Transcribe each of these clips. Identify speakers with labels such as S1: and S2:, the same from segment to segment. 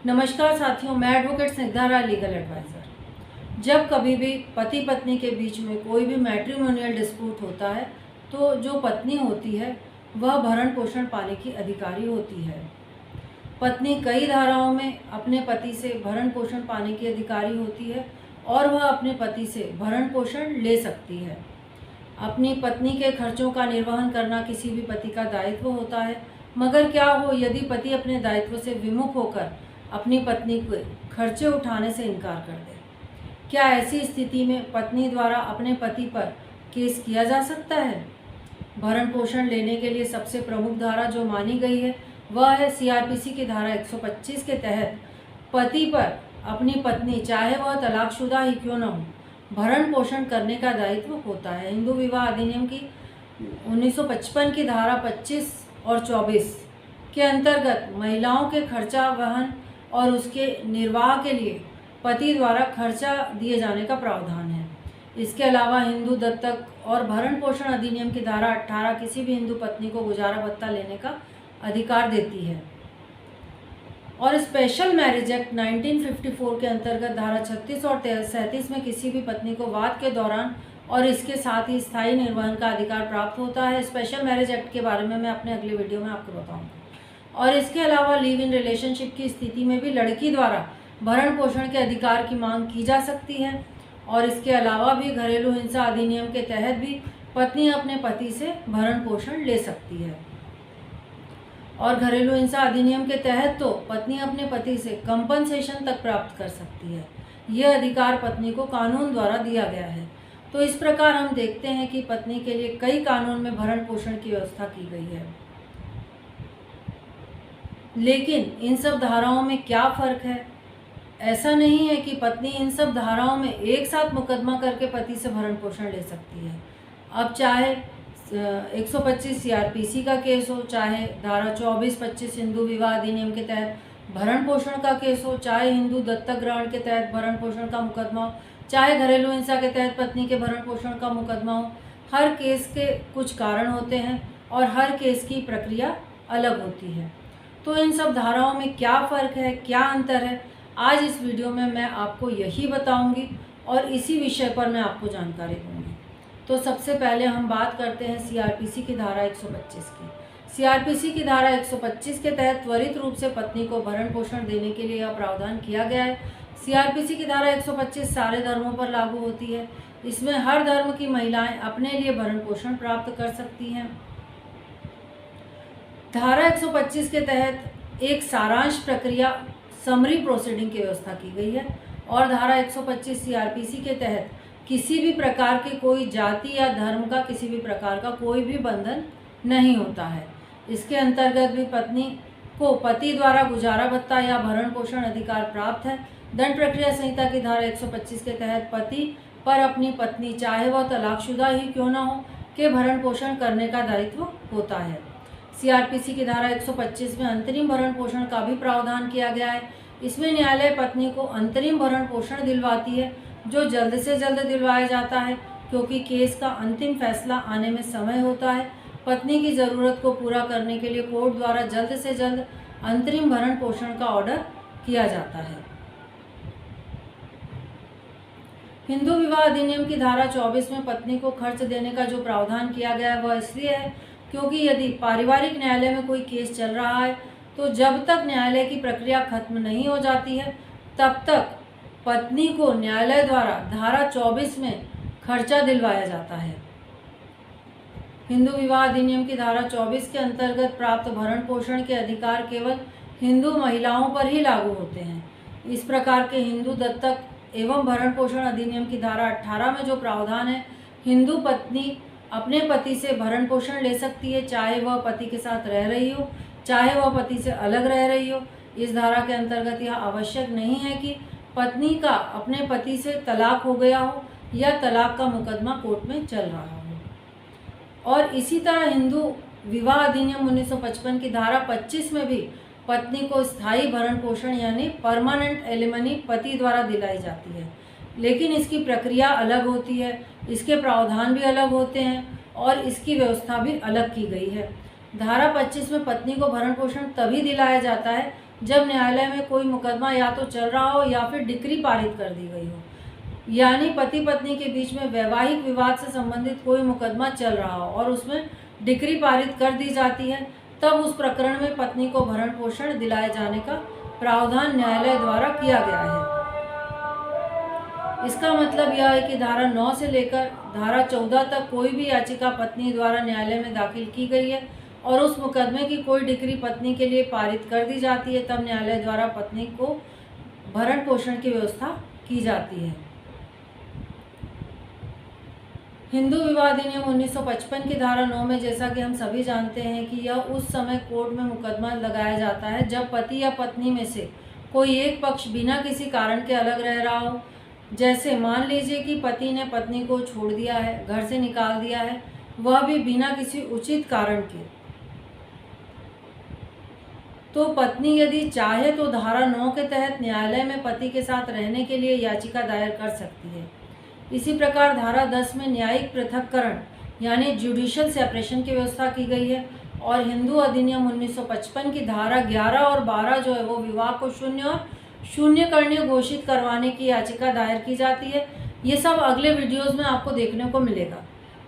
S1: नमस्कार साथियों, मैं एडवोकेट स्निग्धा राय, लीगल एडवाइज़र। जब कभी भी पति पत्नी के बीच में कोई भी मैट्रिमोनियल डिस्प्यूट होता है तो जो पत्नी होती है वह भरण पोषण पाने की अधिकारी होती है। पत्नी कई धाराओं में अपने पति से भरण पोषण पाने की अधिकारी होती है और वह अपने पति से भरण पोषण ले सकती है। अपनी पत्नी के खर्चों का निर्वहन करना किसी भी पति का दायित्व होता है, मगर क्या हो यदि पति अपने दायित्व से विमुख होकर अपनी पत्नी के खर्चे उठाने से इनकार कर दे? क्या ऐसी स्थिति में पत्नी द्वारा अपने पति पर केस किया जा सकता है? भरण पोषण लेने के लिए सबसे प्रमुख धारा जो मानी गई है वह है सीआरपीसी की धारा 125 के तहत पति पर अपनी पत्नी, चाहे वह तलाकशुदा ही क्यों न हो, भरण पोषण करने का दायित्व होता है। हिंदू विवाह अधिनियम की 1955 की धारा 25 और 24 के अंतर्गत महिलाओं के खर्चा वहन और उसके निर्वाह के लिए पति द्वारा खर्चा दिए जाने का प्रावधान है। इसके अलावा हिंदू दत्तक और भरण पोषण अधिनियम की धारा 18 किसी भी हिंदू पत्नी को गुजारा भत्ता लेने का अधिकार देती है। और स्पेशल मैरिज एक्ट 1954 के अंतर्गत धारा 36 और 37 में किसी भी पत्नी को वाद के दौरान और इसके साथ ही स्थायी निर्वहन का अधिकार प्राप्त होता है। स्पेशल मैरिज एक्ट के बारे में मैं अपने अगले वीडियो में आपको बताऊंगा। और इसके अलावा लिव इन रिलेशनशिप की स्थिति में भी लड़की द्वारा भरण पोषण के अधिकार की मांग की जा सकती है। और इसके अलावा भी घरेलू हिंसा अधिनियम के तहत भी पत्नी अपने पति से भरण पोषण ले सकती है। और घरेलू हिंसा अधिनियम के तहत तो पत्नी अपने पति से कंपनसेशन तक प्राप्त कर सकती है। यह अधिकार पत्नी को कानून द्वारा दिया गया है। तो इस प्रकार हम देखते हैं कि पत्नी के लिए कई कानून में भरण पोषण की व्यवस्था की गई है। लेकिन इन सब धाराओं में क्या फ़र्क है? ऐसा नहीं है कि पत्नी इन सब धाराओं में एक साथ मुकदमा करके पति से भरण पोषण ले सकती है। अब चाहे 125 सीआरपीसी का केस हो, चाहे धारा 24-25 हिंदू विवाह अधिनियम के तहत भरण पोषण का केस हो, चाहे हिंदू दत्तक ग्रहण के तहत भरण पोषण का मुकदमा हो, चाहे घरेलू हिंसा के तहत पत्नी के भरण पोषण का मुकदमा हो, हर केस के कुछ कारण होते हैं और हर केस की प्रक्रिया अलग होती है। तो इन सब धाराओं में क्या फ़र्क है, क्या अंतर है, आज इस वीडियो में मैं आपको यही बताऊंगी और इसी विषय पर मैं आपको जानकारी दूंगी। तो सबसे पहले हम बात करते हैं सीआरपीसी की धारा 125 की। सीआरपीसी की धारा 125 के तहत त्वरित रूप से पत्नी को भरण पोषण देने के लिए यह प्रावधान किया गया है। सीआरपीसी की धारा 125 सारे धर्मों पर लागू होती है। इसमें हर धर्म की महिलाएं अपने लिए भरण पोषण प्राप्त कर सकती हैं। धारा 125 के तहत एक सारांश प्रक्रिया समरी प्रोसीडिंग की व्यवस्था की गई है। और धारा 125 सीआरपीसी के तहत किसी भी प्रकार के कोई जाति या धर्म का किसी भी प्रकार का कोई भी बंधन नहीं होता है। इसके अंतर्गत भी पत्नी को पति द्वारा गुजारा भत्ता या भरण पोषण अधिकार प्राप्त है। दंड प्रक्रिया संहिता की धारा 125 के तहत पति पर अपनी पत्नी, चाहे वह तलाकशुदा ही क्यों न हो, के भरण पोषण करने का दायित्व होता है। सीआरपीसी की धारा 125 में अंतरिम भरण पोषण का भी प्रावधान किया गया है। इसमें न्यायालय पत्नी को अंतरिम भरण पोषण दिलवाती है, जो जल्द से जल्द दिलवाया जाता है क्योंकि केस का अंतिम फैसला आने में समय होता है। पत्नी की ज़रूरत को पूरा करने के लिए कोर्ट द्वारा जल्द से जल्द अंतरिम भरण पोषण का ऑर्डर किया जाता है। हिंदू विवाह अधिनियम की धारा 24 में पत्नी को खर्च देने का जो प्रावधान किया गया है वह इसलिए है क्योंकि यदि पारिवारिक न्यायालय में कोई केस चल रहा है तो जब तक न्यायालय की प्रक्रिया खत्म नहीं हो जाती है तब तक पत्नी को न्यायालय द्वारा धारा 24 में खर्चा दिलवाया जाता है। हिंदू विवाह अधिनियम की धारा 24 के अंतर्गत प्राप्त भरण पोषण के अधिकार केवल हिंदू महिलाओं पर ही लागू होते हैं। इस प्रकार के हिंदू दत्तक एवं भरण पोषण अधिनियम की धारा 18 में जो प्रावधान है, हिंदू पत्नी अपने पति से भरण पोषण ले सकती है, चाहे वह पति के साथ रह रही हो, चाहे वह पति से अलग रह रही हो। इस धारा के अंतर्गत यह आवश्यक नहीं है कि पत्नी का अपने पति से तलाक हो गया हो या तलाक का मुकदमा कोर्ट में चल रहा हो। और इसी तरह हिंदू विवाह अधिनियम 1955 की धारा 25 में भी पत्नी को स्थायी भरण पोषण यानी परमानेंट एलिमनी पति द्वारा दिलाई जाती है, लेकिन इसकी प्रक्रिया अलग होती है, इसके प्रावधान भी अलग होते हैं और इसकी व्यवस्था भी अलग की गई है। धारा 25 में पत्नी को भरण पोषण तभी दिलाया जाता है जब न्यायालय में कोई मुकदमा या तो चल रहा हो या फिर डिक्री पारित कर दी गई हो, यानी पति पत्नी के बीच में वैवाहिक विवाद से संबंधित कोई मुकदमा चल रहा हो और उसमें डिक्री पारित कर दी जाती है, तब उस प्रकरण में पत्नी को भरण पोषण दिलाए जाने का प्रावधान न्यायालय द्वारा किया गया है। इसका मतलब यह है कि धारा 9 से लेकर धारा 14 तक कोई भी याचिका पत्नी द्वारा न्यायालय में दाखिल की गई है और उस मुकदमे की कोई डिक्री पत्नी के लिए पारित कर दी जाती है, तब न्यायालय द्वारा पत्नी को भरण पोषण की व्यवस्था की जाती है। हिंदू विवाह अधिनियम 1955 की धारा 9 में, जैसा कि हम सभी जानते हैं कि यह उस समय कोर्ट में मुकदमा लगाया जाता है जब पति या पत्नी में से कोई एक पक्ष बिना किसी कारण के अलग रह रहा हो। जैसे मान लीजिए कि पति ने पत्नी को छोड़ दिया है, घर से निकाल दिया है, वह भी बिना किसी उचित कारण के। तो पत्नी यदि चाहे तो धारा 9 के तहत न्यायालय में पति के साथ रहने के लिए याचिका दायर कर सकती है। इसी प्रकार धारा 10 में न्यायिक पृथक्करण यानी जुडिशियल सेपरेशन की व्यवस्था की गई है और हिंदू अधिनियम 1955 की धारा 11 और 12 जो है वो विवाह को शून्य करने घोषित करवाने की याचिका दायर की जाती है। ये सब अगले वीडियोस में आपको देखने को मिलेगा।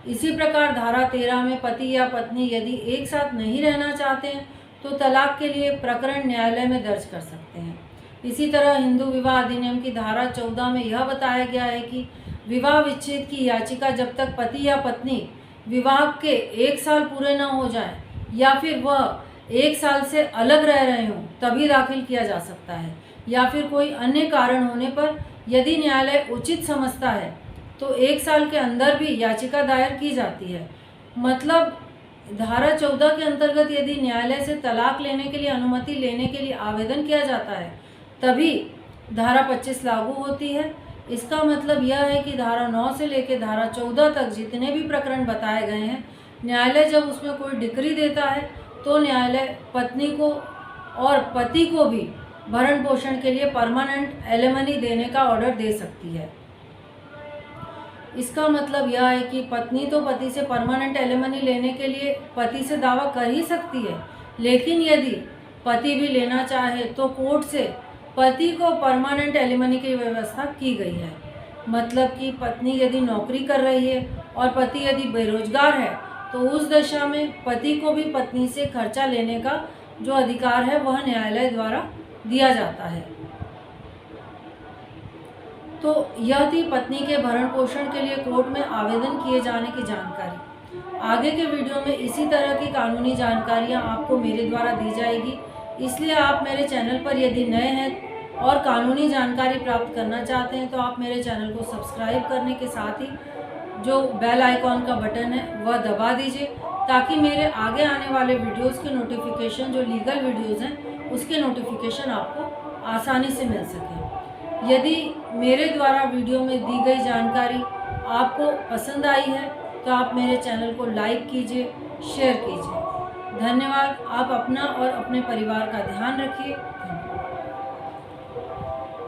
S1: इसी प्रकार धारा 13 में पति या पत्नी यदि एक साथ नहीं रहना चाहते हैं तो तलाक के लिए प्रकरण न्यायालय में दर्ज कर सकते हैं। इसी तरह हिंदू विवाह अधिनियम की धारा 14 में यह बताया गया है कि विवाह विच्छेद की याचिका जब तक पति या पत्नी विवाह के 1 साल पूरे न हो जाए या फिर वह 1 साल से अलग रह रहे हों तभी दाखिल किया जा सकता है, या फिर कोई अन्य कारण होने पर यदि न्यायालय उचित समझता है तो 1 साल के अंदर भी याचिका दायर की जाती है। मतलब धारा 14 के अंतर्गत यदि न्यायालय से तलाक लेने के लिए अनुमति लेने के लिए आवेदन किया जाता है तभी धारा 25 लागू होती है। इसका मतलब यह है कि धारा 9 से लेकर धारा 14 तक जितने भी प्रकरण बताए गए हैं, न्यायालय जब उसमें कोई डिक्री देता है तो न्यायालय पत्नी को और पति को भी भरण पोषण के लिए परमानेंट एलिमनी देने का ऑर्डर दे सकती है। इसका मतलब यह है कि पत्नी तो पति से परमानेंट एलिमनी लेने के लिए पति से दावा कर ही सकती है, लेकिन यदि पति भी लेना चाहे तो कोर्ट से पति को परमानेंट एलिमनी की व्यवस्था की गई है। मतलब कि पत्नी यदि नौकरी कर रही है और पति यदि बेरोजगार है तो उस दशा में पति को भी पत्नी से खर्चा लेने का जो अधिकार है वह न्यायालय द्वारा दिया जाता है। तो यह थी पत्नी के भरण पोषण के लिए कोर्ट में आवेदन किए जाने की जानकारी। आगे के वीडियो में इसी तरह की कानूनी जानकारियाँ आपको मेरे द्वारा दी जाएगी, इसलिए आप मेरे चैनल पर यदि नए हैं और कानूनी जानकारी प्राप्त करना चाहते हैं तो आप मेरे चैनल को सब्सक्राइब करने के साथ ही जो बेल आइकॉन का बटन है वह दबा दीजिए, ताकि मेरे आगे आने वाले वीडियोस के नोटिफिकेशन जो लीगल वीडियोस हैं उसके नोटिफिकेशन आपको आसानी से मिल सके। यदि मेरे द्वारा वीडियो में दी गई जानकारी आपको पसंद आई है तो आप मेरे चैनल को लाइक कीजिए, शेयर कीजिए। धन्यवाद। आप अपना और अपने परिवार का ध्यान रखिए।